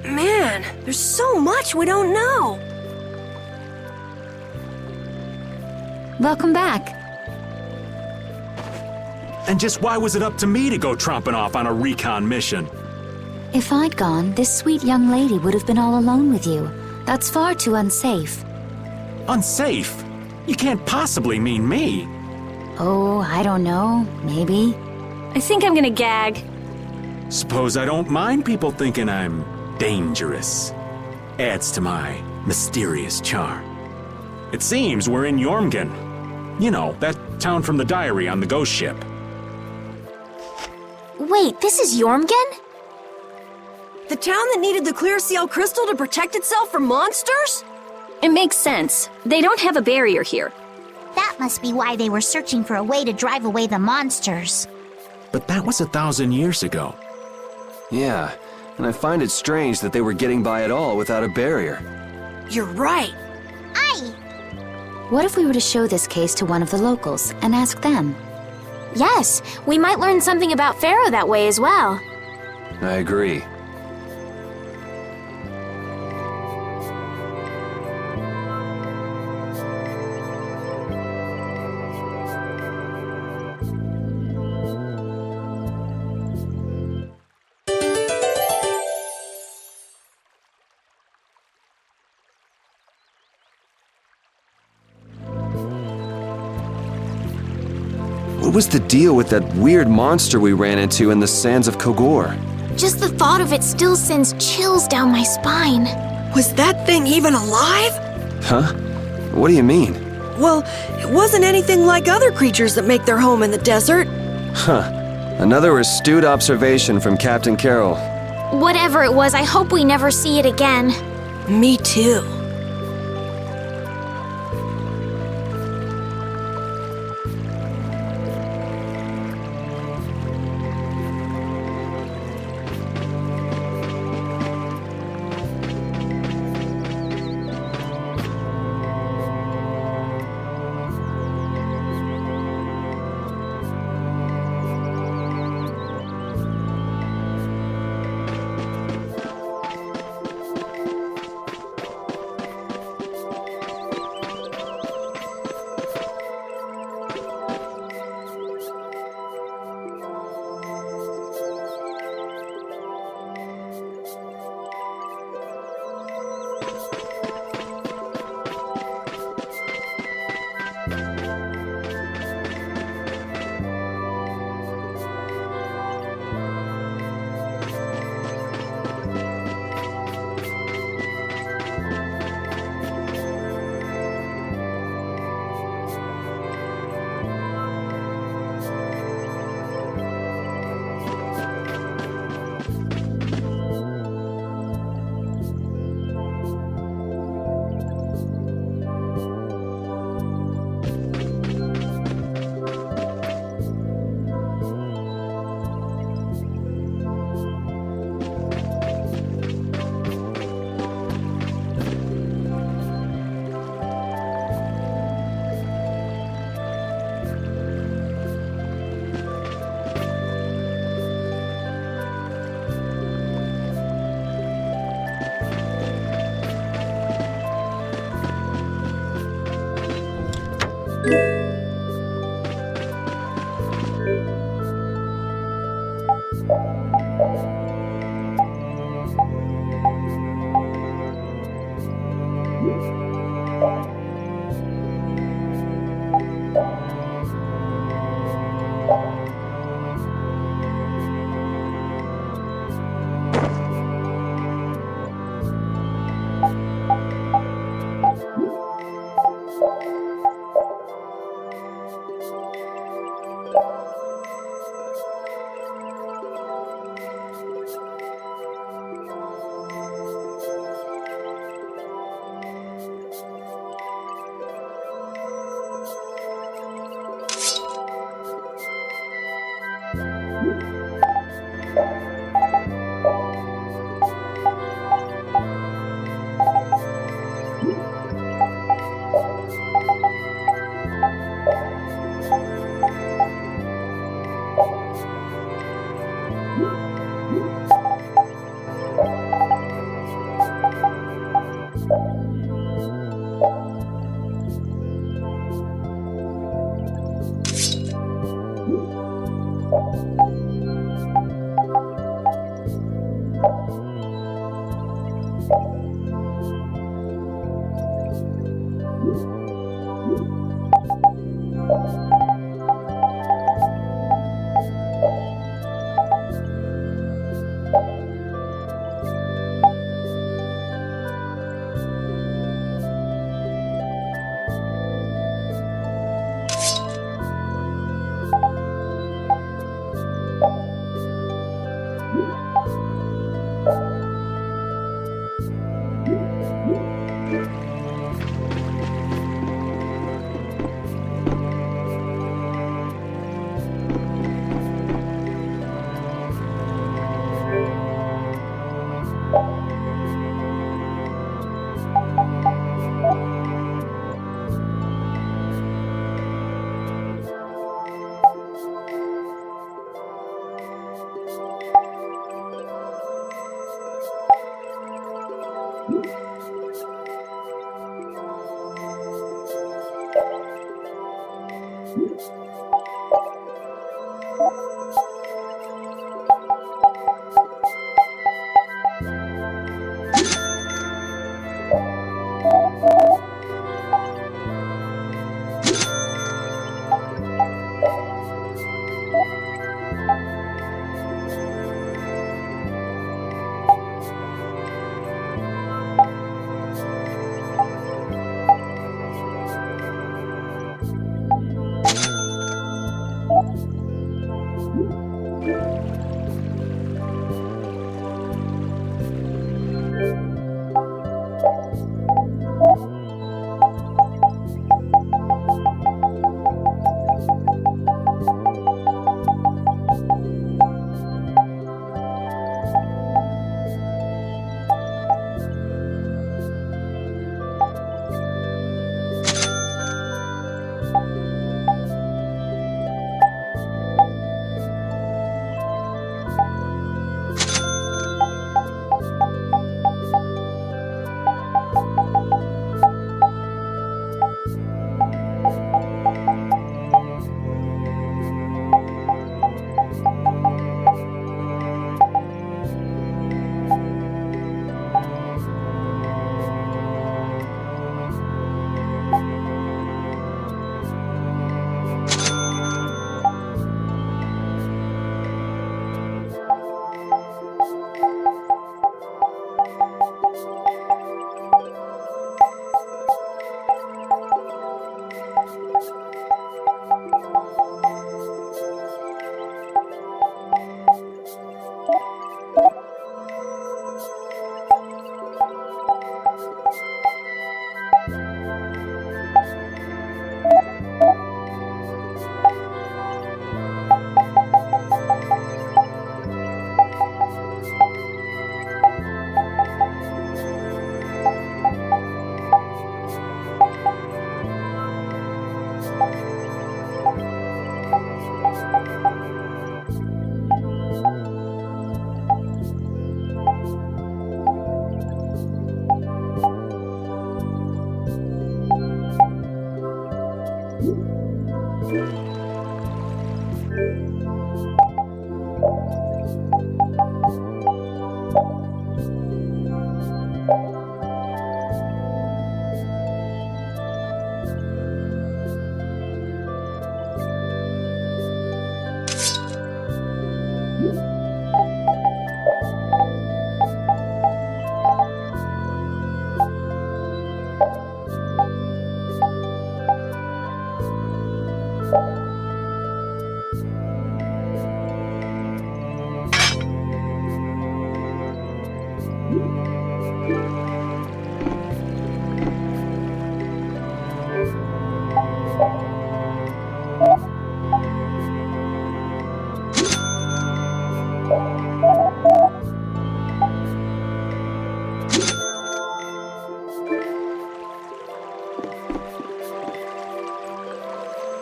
Speaker 10: Man, there's so much we don't know.
Speaker 3: Welcome back.
Speaker 8: And just why was it up to me to go tromping off on a recon mission?
Speaker 3: If I'd gone, this sweet young lady would have been all alone with you. That's far too unsafe.
Speaker 8: Unsafe? You can't possibly mean me.
Speaker 3: Oh, I don't know. Maybe.
Speaker 4: I think I'm gonna gag.
Speaker 8: Suppose I don't mind people thinking I'm dangerous. Adds to my mysterious charm. It seems we're in Jormungand. You know, that town from the diary on the ghost ship.
Speaker 2: Wait, this is Jormungand?
Speaker 10: The town that needed the clear seal crystal to protect itself from monsters?
Speaker 4: It makes sense. They don't have a barrier here.
Speaker 2: That must be why they were searching for a way to drive away the monsters.
Speaker 8: But that was 1,000 years ago.
Speaker 1: Yeah, and I find it strange that they were getting by at all without a barrier.
Speaker 10: You're right.
Speaker 2: Aye!
Speaker 3: What if we were to show this case to one of the locals and ask them?
Speaker 2: Yes, we might learn something about Pharaoh that way as well.
Speaker 1: I agree. What was the deal with that weird monster we ran into in the sands of Kogor?
Speaker 2: Just the thought of it still sends chills down my spine.
Speaker 10: Was that thing even alive?
Speaker 1: Huh? What do you mean?
Speaker 10: Well, it wasn't anything like other creatures that make their home in the desert.
Speaker 1: Huh. Another astute observation from Captain Carroll.
Speaker 2: Whatever it was, I hope we never see it again.
Speaker 10: Me too.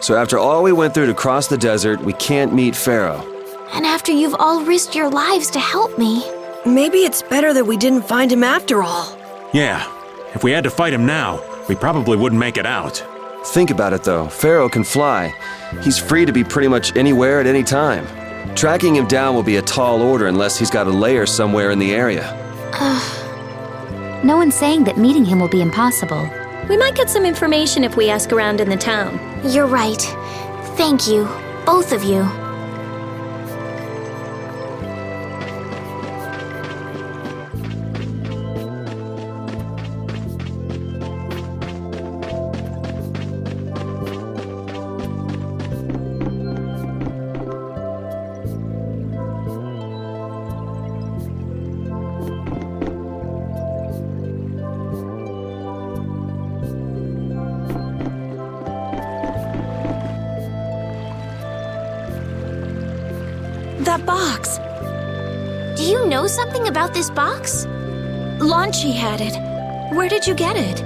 Speaker 1: So after all we went through to cross the desert, we can't meet Pharaoh.
Speaker 2: And after you've all risked your lives to help me.
Speaker 10: Maybe it's better that we didn't find him after all.
Speaker 8: Yeah, if we had to fight him now, we probably wouldn't make it out.
Speaker 1: Think about it though, Pharaoh can fly. He's free to be pretty much anywhere at any time. Tracking him down will be a tall order unless he's got a lair somewhere in the area.
Speaker 3: No one's saying that meeting him will be impossible.
Speaker 4: We might get some information if we ask around in the town.
Speaker 2: You're right. Thank you, both of you.
Speaker 10: That box.
Speaker 2: Do you know something about this box?
Speaker 10: Launchy had it. Where did you get it?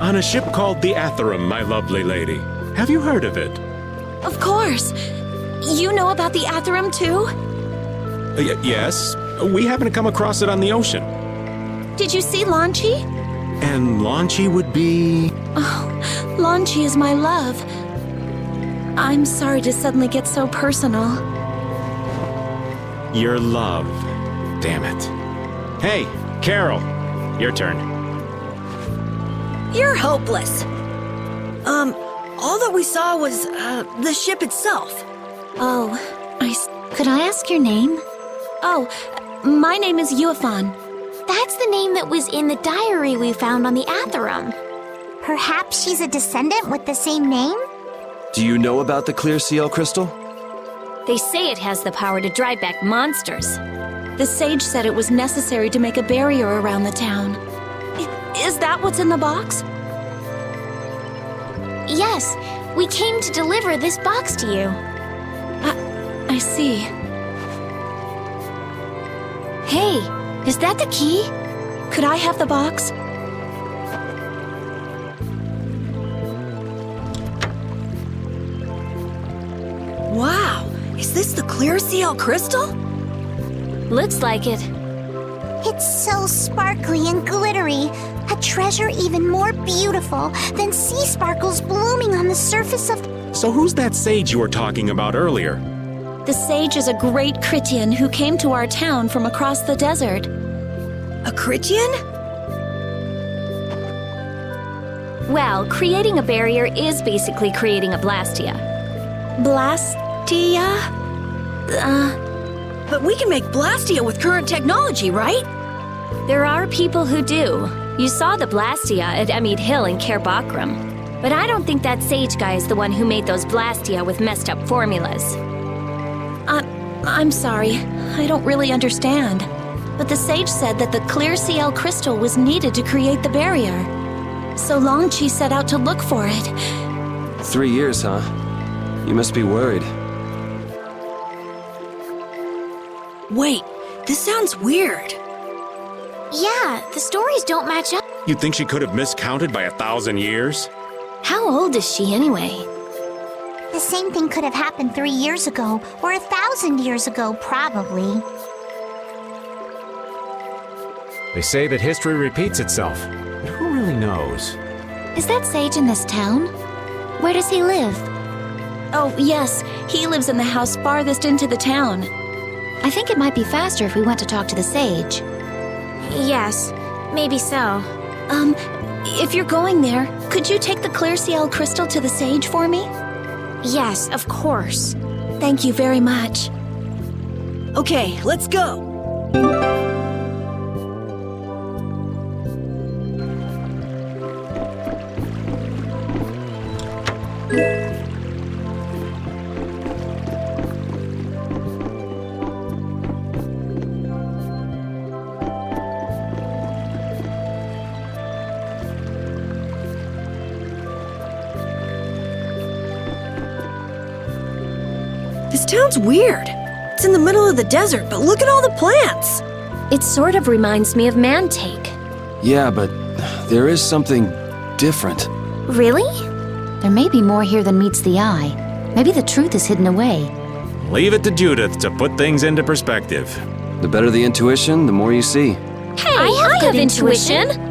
Speaker 8: On a ship called the Atherum, my lovely lady. Have you heard of it?
Speaker 10: Of course. You know about the Atherum too?
Speaker 8: Yes. We happened to come across it on the ocean.
Speaker 10: Did you see Launchy?
Speaker 8: And Launchy would be...
Speaker 10: Oh, Launchy is my love. I'm sorry to suddenly get so personal.
Speaker 8: Your love. Damn it. Hey, Carol. Your turn.
Speaker 10: You're hopeless. All that we saw was, the ship itself. Oh,
Speaker 3: Could I ask your name?
Speaker 10: Oh, my name is Yuafan.
Speaker 2: That's the name that was in the diary we found on the Atherum. Perhaps she's a descendant with the same name?
Speaker 1: Do you know about the clear seal crystal?
Speaker 4: They say it has the power to drive back monsters.
Speaker 10: The sage said it was necessary to make a barrier around the town. Is that what's in the box?
Speaker 2: Yes, we came to deliver this box to you.
Speaker 10: I see.
Speaker 3: Hey, is that the key?
Speaker 10: Could I have the box? Wow, is this the clear seal crystal?
Speaker 4: Looks like it.
Speaker 2: It's so sparkly and glittery. A treasure even more beautiful than sea sparkles blooming on the surface of...
Speaker 8: So who's that sage you were talking about earlier?
Speaker 10: The sage is a great Critian who came to our town from across the desert. A Critian?
Speaker 4: Well, creating a barrier is basically creating a Blastia.
Speaker 10: Blastia? But we can make Blastia with current technology, right?
Speaker 4: There are people who do. You saw the Blastia at Emmead Hill in Cair Bakram. But I don't think that sage guy is the one who made those Blastia with messed up formulas.
Speaker 10: I'm sorry. I don't really understand. But the sage said that the clear CL crystal was needed to create the barrier. So Longchi set out to look for it.
Speaker 1: 3 years, huh? You must be worried.
Speaker 10: Wait, this sounds weird.
Speaker 2: Yeah, the stories don't match up.
Speaker 8: You think she could have miscounted by 1,000 years?
Speaker 4: How old is she anyway?
Speaker 2: The same thing could have happened 3 years ago, or 1,000 years ago, probably.
Speaker 8: They say that history repeats itself, but who really knows?
Speaker 3: Is that sage in this town? Where does he live?
Speaker 10: Oh, yes, he lives in the house farthest into the town.
Speaker 3: I think it might be faster if we went to talk to the sage.
Speaker 2: Yes, maybe so.
Speaker 10: If you're going there, could you take the clear CL crystal to the sage for me?
Speaker 2: Yes, of course.
Speaker 10: Thank you very much. Okay, let's go. This town's weird. It's in the middle of the desert, but look at all the plants.
Speaker 4: It sort of reminds me of Mantake.
Speaker 1: Yeah, but there is something different.
Speaker 2: Really?
Speaker 3: There may be more here than meets the eye. Maybe the truth is hidden away.
Speaker 8: Leave it to Judith to put things into perspective.
Speaker 1: The better the intuition, the more you see.
Speaker 4: Hey, I have intuition!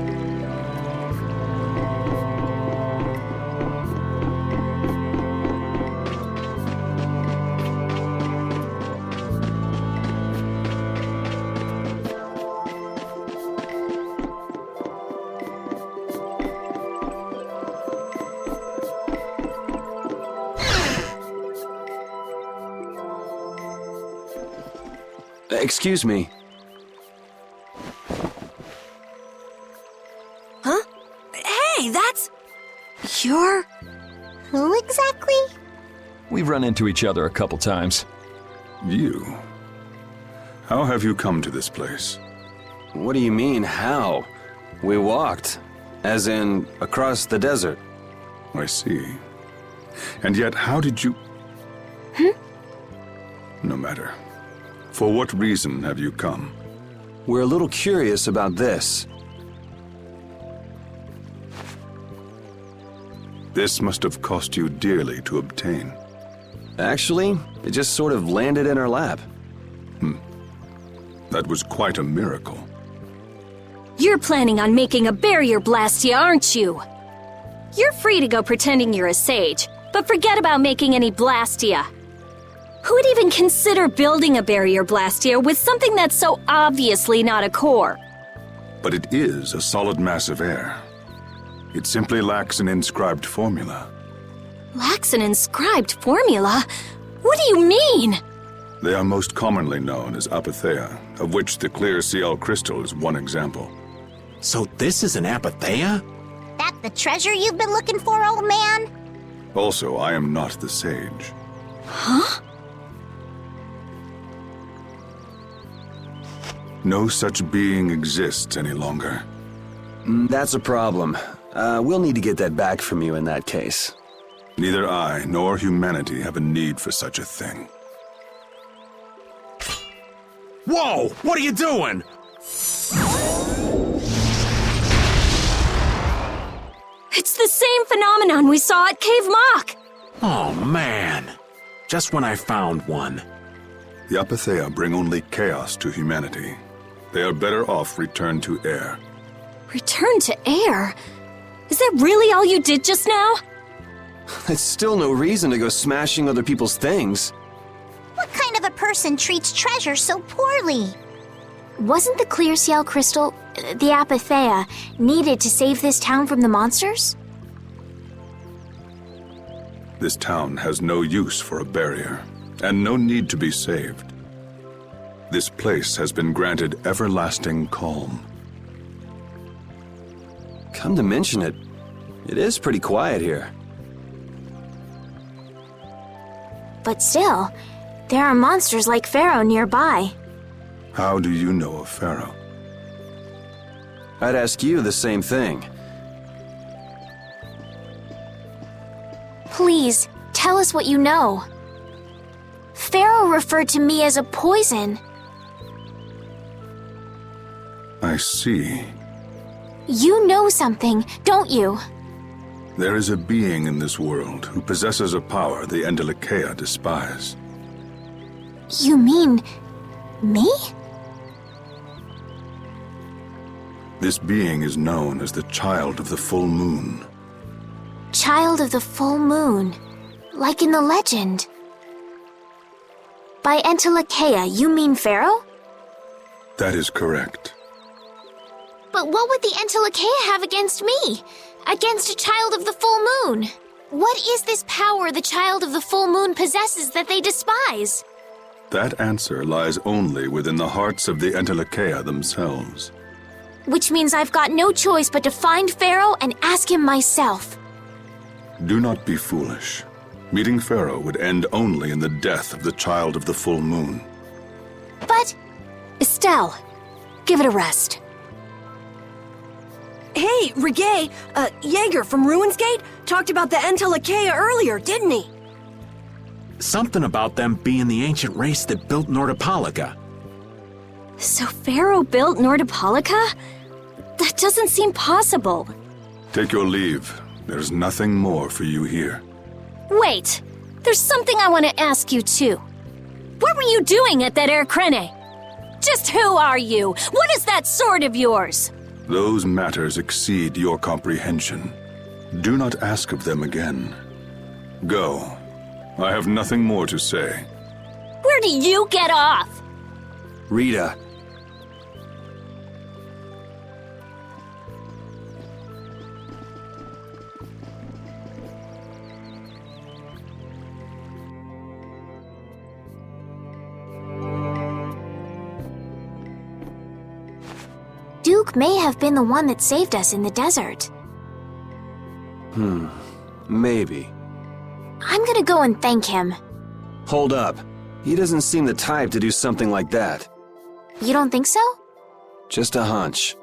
Speaker 1: Excuse me.
Speaker 10: Huh? Hey, that's... You're...
Speaker 2: Who exactly?
Speaker 7: We've run into each other a couple times.
Speaker 13: You? How have you come to this place?
Speaker 1: What do you mean, how? We walked. As in, across the desert.
Speaker 13: I see. And yet, how did you... No matter. For what reason have you come?
Speaker 1: We're a little curious about this.
Speaker 13: This must have cost you dearly to obtain.
Speaker 1: Actually, it just sort of landed in our lap.
Speaker 13: That was quite a miracle.
Speaker 4: You're planning on making a barrier, Blastia, aren't you? You're free to go pretending you're a sage, but forget about making any Blastia. Who would even consider building a barrier, Blastia, with something that's so obviously not a core?
Speaker 13: But it is a solid mass of air. It simply lacks an inscribed formula.
Speaker 4: Lacks an inscribed formula? What do you mean?
Speaker 13: They are most commonly known as apatheia, of which the clear CL crystal is one example.
Speaker 8: So this is an apatheia?
Speaker 2: That the treasure you've been looking for, old man?
Speaker 13: Also, I am not the sage.
Speaker 4: Huh?
Speaker 13: No such being exists any longer.
Speaker 1: That's a problem. We'll need to get that back from you in that case.
Speaker 13: Neither I nor humanity have a need for such a thing.
Speaker 8: Whoa! What are you doing?
Speaker 4: It's the same phenomenon we saw at Cave Mock!
Speaker 8: Oh, man. Just when I found one.
Speaker 13: The apatheia bring only chaos to humanity. They are better off returned to air.
Speaker 4: Return to air? Is that really all you did just now?
Speaker 1: That's still no reason to go smashing other people's things.
Speaker 2: What kind of a person treats treasure so poorly?
Speaker 3: Wasn't the clear CL crystal, the apatheia, needed to save this town from the monsters?
Speaker 13: This town has no use for a barrier, and no need to be saved. This place has been granted everlasting calm.
Speaker 1: Come to mention it, it is pretty quiet here.
Speaker 3: But still, there are monsters like Pharaoh nearby.
Speaker 13: How do you know of Pharaoh?
Speaker 1: I'd ask you the same thing.
Speaker 3: Please, tell us what you know. Pharaoh referred to me as a poison.
Speaker 13: I see.
Speaker 3: You know something, don't you?
Speaker 13: There is a being in this world who possesses a power the Entelekea despise.
Speaker 3: You mean... me?
Speaker 13: This being is known as the Child of the Full Moon.
Speaker 3: Child of the Full Moon, like in the legend. By Entelekea, you mean Pharaoh?
Speaker 13: That is correct.
Speaker 3: But what would the Entelekea have against me? Against a Child of the Full Moon? What is this power the Child of the Full Moon possesses that they despise?
Speaker 13: That answer lies only within the hearts of the Entelekea themselves.
Speaker 3: Which means I've got no choice but to find Pharaoh and ask him myself.
Speaker 13: Do not be foolish. Meeting Pharaoh would end only in the death of the Child of the Full Moon.
Speaker 3: But...
Speaker 4: Estelle, give it a rest.
Speaker 10: Hey, Reggae, Jaeger from Ruinsgate talked about the Entelekea earlier, didn't he?
Speaker 8: Something about them being the ancient race that built Nordopolica.
Speaker 4: So Pharaoh built Nordopolica? That doesn't seem possible.
Speaker 13: Take your leave. There's nothing more for you here.
Speaker 4: Wait! There's something I want to ask you, too. What were you doing at that Air Krene? Just who are you? What is that sword of yours?
Speaker 13: Those matters exceed your comprehension. Do not ask of them again. Go. I have nothing more to say.
Speaker 4: Where do you get off?
Speaker 1: Rita.
Speaker 3: Duke may have been the one that saved us in the desert.
Speaker 1: Maybe.
Speaker 3: I'm gonna go and thank him.
Speaker 1: Hold up. He doesn't seem the type to do something like that.
Speaker 3: You don't think so?
Speaker 1: Just a hunch.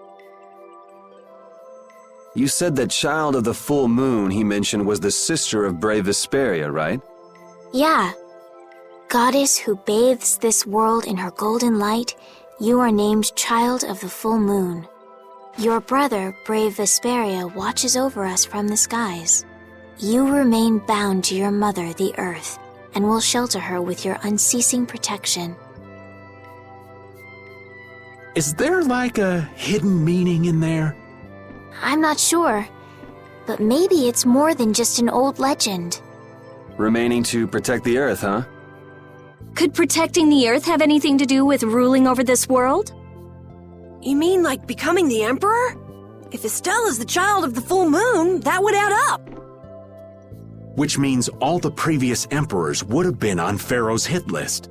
Speaker 1: You said that child of the full moon he mentioned was the sister of brave Vesperia, right?
Speaker 3: Yeah. Goddess who bathes this world in her golden light, you are named Child of the Full Moon. Your brother, brave Vesperia, watches over us from the skies. You remain bound to your mother, the Earth, and will shelter her with your unceasing protection.
Speaker 8: Is there like a hidden meaning in there?
Speaker 3: I'm not sure, but maybe it's more than just an old legend.
Speaker 1: Remaining to protect the Earth, huh?
Speaker 4: Could protecting the Earth have anything to do with ruling over this world?
Speaker 14: You mean like becoming the Emperor? If Estelle is the child of the full moon, that would add up.
Speaker 8: Which means all the previous emperors would have been on Pharaoh's hit list.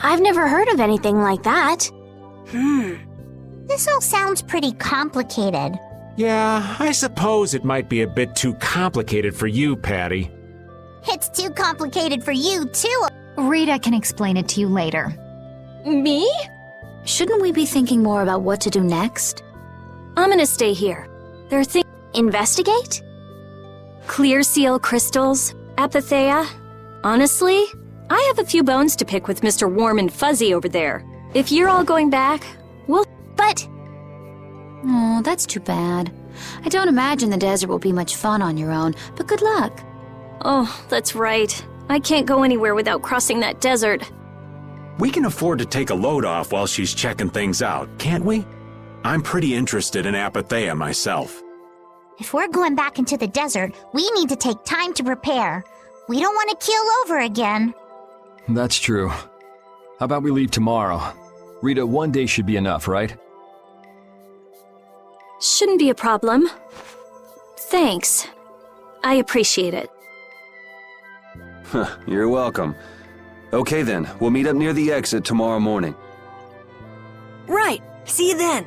Speaker 3: I've never heard of anything like that.
Speaker 2: This all sounds pretty complicated.
Speaker 12: Yeah, I suppose it might be a bit too complicated for you, Patty.
Speaker 2: It's too complicated for you, too.
Speaker 9: Rita can explain it to you later.
Speaker 4: Me?
Speaker 10: Shouldn't we be thinking more about what to do next?
Speaker 4: I'm gonna stay here. There are things.
Speaker 3: Investigate?
Speaker 4: Clear seal crystals, apatheia. Honestly, I have a few bones to pick with Mr. Warm and Fuzzy over there. If you're all going back, we'll.
Speaker 3: But.
Speaker 10: Oh, that's too bad. I don't imagine the desert will be much fun on your own, but good luck.
Speaker 4: Oh, that's right. I can't go anywhere without crossing that desert.
Speaker 8: We can afford to take a load off while she's checking things out, can't we? I'm pretty interested in apatheia myself.
Speaker 2: If we're going back into the desert, we need to take time to prepare. We don't want to keel over again.
Speaker 7: That's true. How about we leave tomorrow? Rita, one day should be enough, right?
Speaker 4: Shouldn't be a problem. Thanks. I appreciate it.
Speaker 1: You're welcome. Okay then, we'll meet up near the exit tomorrow morning.
Speaker 14: Right. See you then.